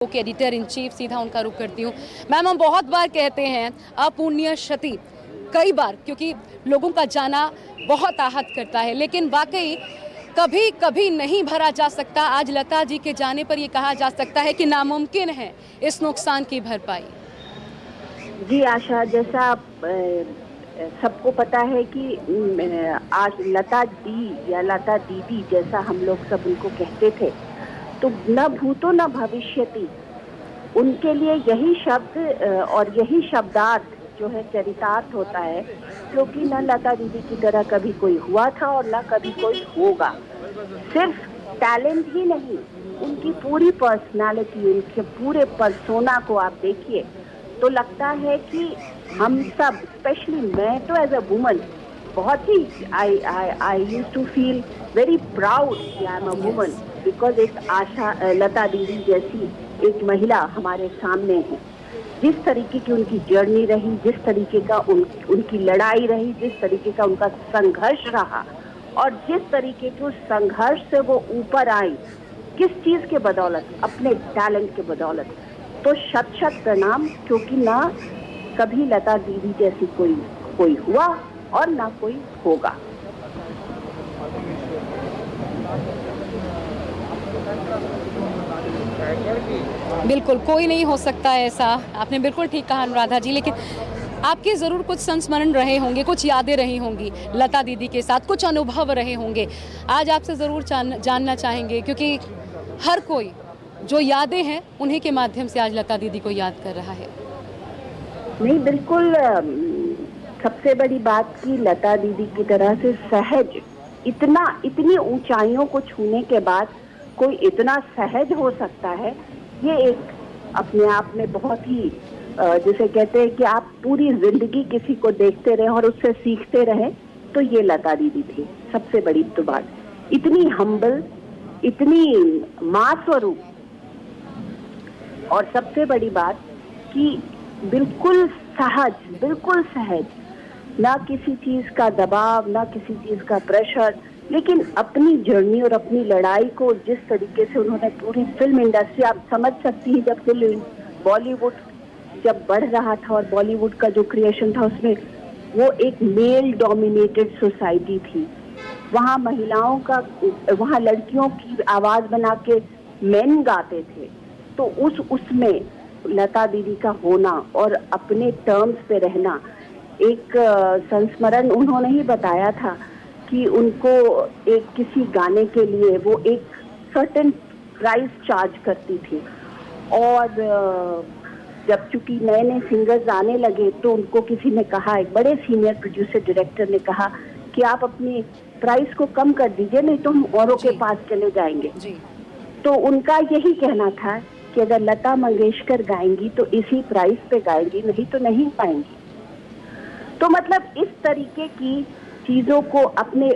के editor in chief सीधा उनका रुख करती हूँ। मैम, हम बहुत बार कहते हैं अपूर्णीय क्षति, कई बार, क्योंकि लोगों का जाना बहुत आहत करता है, लेकिन वाकई कभी कभी नहीं भरा जा सकता। आज लता जी के जाने पर ये कहा जा सकता है कि नामुमकिन है इस नुकसान की भरपाई। जी आशा, जैसा सबको पता है कि आज लता दी या लता दीदी जैसा हम लोग सब उनको कहते थे, तो न भूतो न भविष्यति, उनके लिए यही शब्द और यही शब्दार्थ जो है चरितार्थ होता है, क्योंकि न लता दीदी की तरह कभी कोई हुआ था और न कभी कोई होगा। सिर्फ टैलेंट ही नहीं, उनकी पूरी पर्सनालिटी, उनके पूरे पर्सोना को आप देखिए तो लगता है कि हम सब, स्पेशली मैं तो एज अ वुमन बहुत ही I used to feel very proud कि I am a woman, because एक आशा लता दीदी जैसी एक महिला हमारे सामने है। जिस तरीके की उनकी जर्नी रही, जिस तरीके का उनकी लड़ाई रही, जिस तरीके का उनका संघर्ष रहा और जिस तरीके के उस संघर्ष से वो ऊपर आई, किस चीज के बदौलत? अपने टैलेंट के बदौलत। तो शत शत प्रणाम, क्योंकि ना कभी लता दीदी जैसी कोई हुआ और ना कोई होगा। बिल्कुल, कोई नहीं हो सकता ऐसा, आपने बिल्कुल ठीक कहा अनुराधा जी। लेकिन आपके ज़रूर कुछ संस्मरण रहे होंगे, कुछ यादें रही होंगी लता दीदी के साथ, कुछ अनुभव रहे होंगे। आज आपसे ज़रूर जानना चाहेंगे, क्योंकि हर कोई जो यादें हैं उन्हीं के माध्यम से आज लता दीदी को याद कर रहा है। नहीं, बिल्कुल। सबसे बड़ी बात की लता दीदी की तरह से सहज, इतनी ऊंचाइयों को छूने के बाद कोई इतना सहज हो सकता है, ये एक अपने आप में बहुत ही, जिसे कहते हैं कि आप पूरी जिंदगी किसी को देखते रहे और उससे सीखते रहे, तो ये लता दीदी थी। सबसे बड़ी तो बात, इतनी हम्बल, इतनी मां स्वरूप, और सबसे बड़ी बात कि बिल्कुल सहज, ना किसी चीज का दबाव, ना किसी चीज का प्रेशर, लेकिन अपनी जर्नी और अपनी लड़ाई को जिस तरीके से उन्होंने पूरी फिल्म इंडस्ट्री, आप समझ सकती हैं, जब फिल्म बॉलीवुड जब बढ़ रहा था और बॉलीवुड का जो क्रिएशन था उसमें वो एक मेल डोमिनेटेड सोसाइटी थी, वहाँ महिलाओं का, वहाँ लड़कियों की आवाज बना के मेन गाते थे, तो उसमें लता दीदी का होना और अपने टर्म्स पे रहना, एक संस्मरण उन्होंने ही बताया था कि उनको एक किसी गाने के लिए वो एक सर्टेन प्राइस चार्ज करती थी, और जब चूंकि नए नए सिंगर्स आने लगे तो उनको किसी ने कहा, एक बड़े सीनियर प्रोड्यूसर डायरेक्टर ने कहा कि आप अपनी प्राइस को कम कर दीजिए, नहीं तो हम औरों के पास चले जाएंगे। तो उनका यही कहना था कि अगर लता मंगेशकर गाएंगी तो इसी प्राइस पे गाएंगी, नहीं तो नहीं पाएंगी। तो मतलब इस तरीके की चीजों को अपने,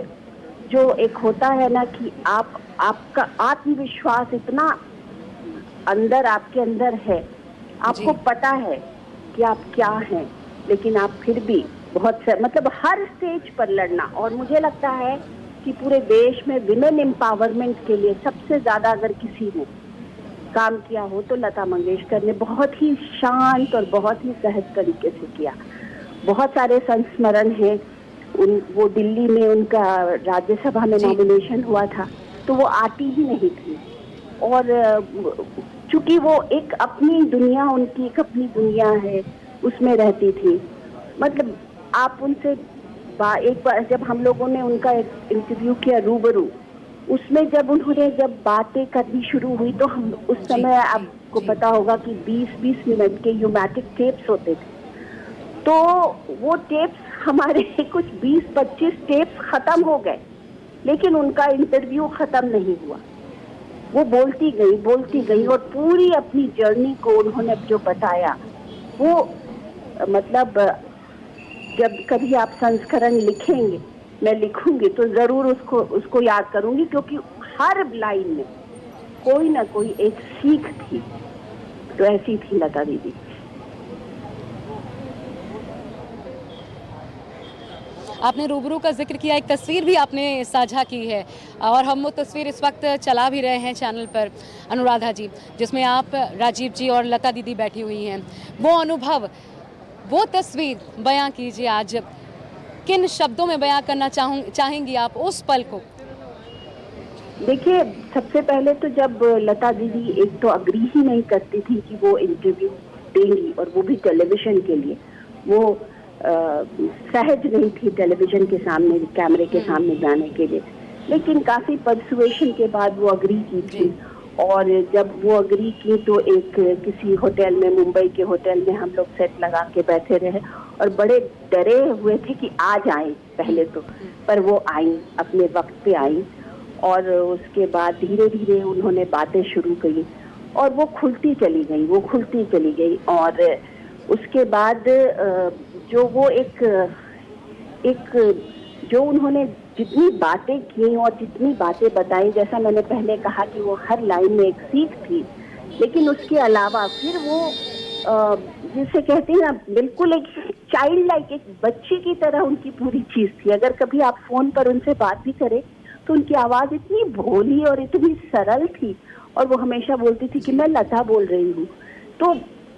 जो एक होता है ना कि आपका आत्मविश्वास इतना अंदर, आपके अंदर है, आपको पता है कि आप क्या हैं, लेकिन आप फिर भी मतलब हर स्टेज पर लड़ना। और मुझे लगता है कि पूरे देश में विमेन एम्पावरमेंट के लिए सबसे ज्यादा अगर किसी ने काम किया हो तो लता मंगेशकर ने बहुत ही शांत और बहुत ही सहज तरीके से किया। बहुत सारे संस्मरण हैं। वो दिल्ली में उनका राज्यसभा में नॉमिनेशन हुआ था तो वो आती ही नहीं थी, और चूंकि वो एक अपनी दुनिया, उनकी एक अपनी दुनिया है, उसमें रहती थी। मतलब आप उनसे एक बार जब हम लोगों ने उनका एक इंटरव्यू किया रूबरू, उसमें जब उन्होंने बातें करनी शुरू हुई तो हम उस समय, आपको पता होगा कि 20-20 मिनट के यूमैटिक टेप्स होते थे, तो वो टेप्स हमारे कुछ 20-25 टेप्स खत्म हो गए, लेकिन उनका इंटरव्यू खत्म नहीं हुआ। वो बोलती गई और पूरी अपनी जर्नी को उन्होंने जो बताया, वो मतलब जब कभी आप संस्करण लिखेंगे, मैं लिखूंगी तो जरूर उसको याद करूंगी, क्योंकि हर लाइन में कोई ना कोई एक सीख थी। तो ऐसी थी लता दीदी। आपने रूबरू का जिक्र किया, एक तस्वीर भी आपने साझा की है और हम वो तस्वीर इस वक्त चला भी रहे हैं चैनल पर, अनुराधा जी, जिसमें आप, राजीव जी और लता दीदी बैठी हुई हैं। वो अनुभव, वो तस्वीर बयां कीजिए आज, किन शब्दों में बयां करना चाहेंगी आप उस पल को? देखिए, सबसे पहले तो जब लता दीदी एक तो अग्री ही नहीं करती थी कि वो इंटरव्यू देंगी, और वो भी टेलीविजन के लिए, वो सहज नहीं थी टेलीविजन के सामने, कैमरे के सामने जाने के लिए, लेकिन काफी परसुएशन के बाद वो अग्री की थी। और जब वो अग्री की तो एक किसी होटल में, मुंबई के होटल में हम लोग सेट लगा के बैठे रहे और बड़े डरे हुए थे कि आ जाए पहले तो, पर वो आई, अपने वक्त पे आई। और उसके बाद धीरे धीरे उन्होंने बातें शुरू की और वो खुलती चली गई। और उसके बाद जो वो एक जो उन्होंने जितनी बातें की और जितनी बातें बताई, जैसा मैंने पहले कहा कि वो हर लाइन में एक सीख थी, लेकिन उसके अलावा फिर वो जिसे कहते हैं ना, बिल्कुल एक चाइल्ड लाइक, एक बच्चे की तरह उनकी पूरी चीज थी। अगर कभी आप फोन पर उनसे बात भी करें तो उनकी आवाज इतनी भोली और इतनी सरल थी, और वो हमेशा बोलती थी कि मैं लता बोल रही हूँ। तो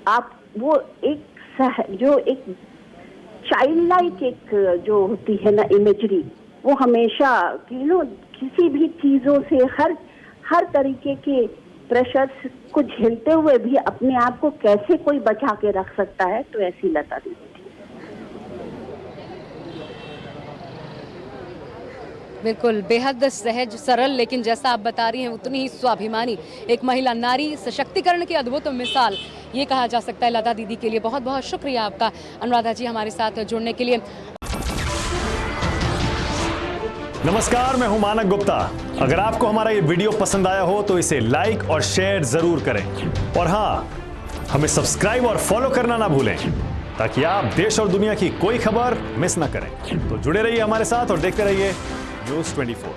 आप वो जो एक चाइल्ड लाइक एक जो होती है ना इमेजरी, वो हमेशा किसी भी चीजों से, हर तरीके के प्रेशर को झेलते हुए भी अपने आप को कैसे कोई बचा के रख सकता है, तो ऐसी लता दीदी थी। बिल्कुल, बेहद सहज, सरल, लेकिन जैसा आप बता रही हैं उतनी ही स्वाभिमानी, एक महिला, नारी सशक्तिकरण की अद्भुत मिसाल ये कहा जा सकता है लता दीदी के लिए। बहुत बहुत शुक्रिया आपका अनुराधा जी हमारे साथ जुड़ने के लिए। नमस्कार, मैं हूं मानक गुप्ता। अगर आपको हमारा ये वीडियो पसंद आया हो तो इसे लाइक और शेयर जरूर करें, और हाँ, हमें सब्सक्राइब और फॉलो करना ना भूलें ताकि आप देश और दुनिया की कोई खबर मिस ना करें। तो जुड़े रहिए हमारे साथ और देखते रहिए News 24।